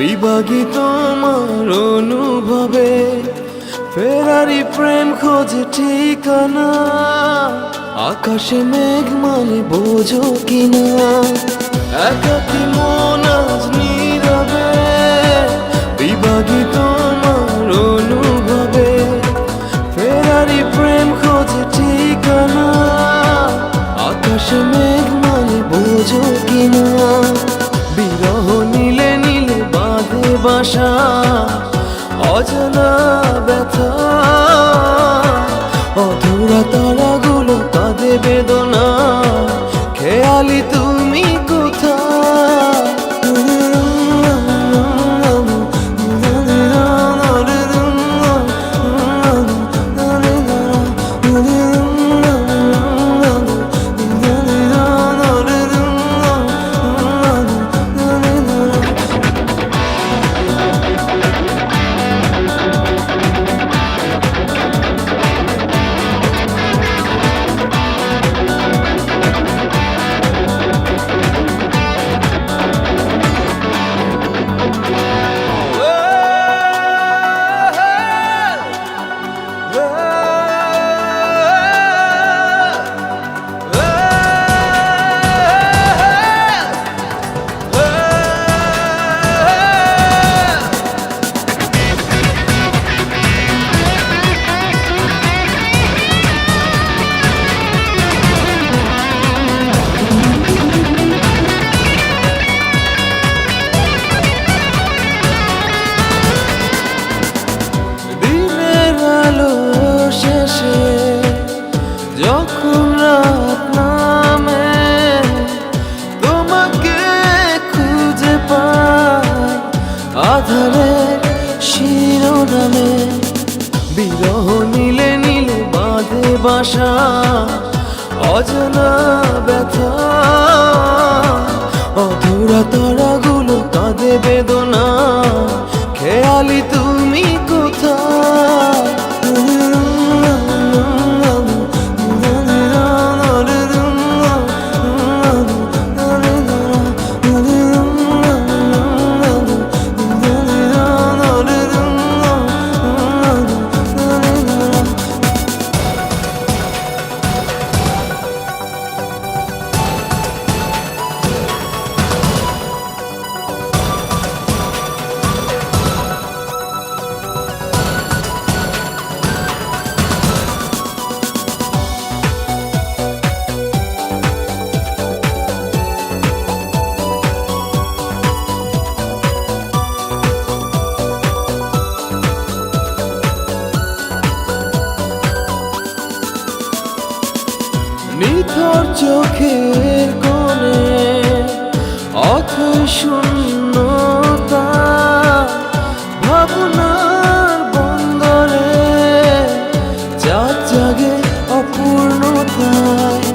বিভাগী তোমার অনুভবে ফেরারি প্রেম খোঁজে ঠিকানা। আকাশে মেঘ মানে বোঝো কিনা, একাকী মন আজ নীরবে। বিভাগী তোমার অনুভবে ফেরারি প্রেম খোঁজে ঠিকানা। আকাশে মেঘ মানে বোঝো কিনা, বিরহ নীলে নীলে বাঁধে বাসা। অজানা ব্যথা অধুরা তারাগুলো কাঁদে বেদনা। খেয়ালি তুমি কোথায়? যখন রাত নামে তোমাকে খুঁজে পাই আধারের শিরোনামে। বিরহ নীলে নীলে বাঁধে বাসা। অজানা ব্যথা অধুরা তারাগুলো কাঁদে বেদনা। খেয়ালি তুমি কোথায়? নিথর চোখের কোণে অথই শূন্যতা। ভাবনার বন্দরে চাঁদ জাগে অপূর্ণতায়।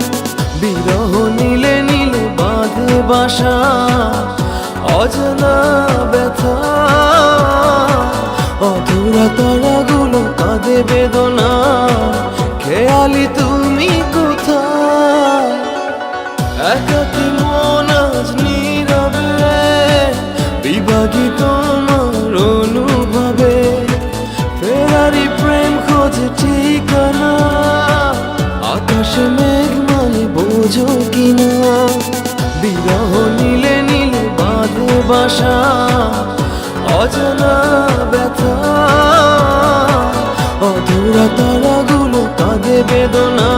বিরহ নীলে নীলে বাঁধে বাসা। অজানা ব্যথা অধুরা তারাগুলো কাঁদে বেদনা। খেয়ালি তুমি কোথায়? একাকী মন আজ নীরবে। বিভাগী তোমার অনুভবে ফেরারি প্রেম খোঁজে ঠিকানা। আকাশে মেঘ মানে বোঝো কিনা, বিরহ নীলে নীলে বাঁধে বাসা। অজানা ব্যথা অধুরা তারাগুলো কাঁদে বেদনা।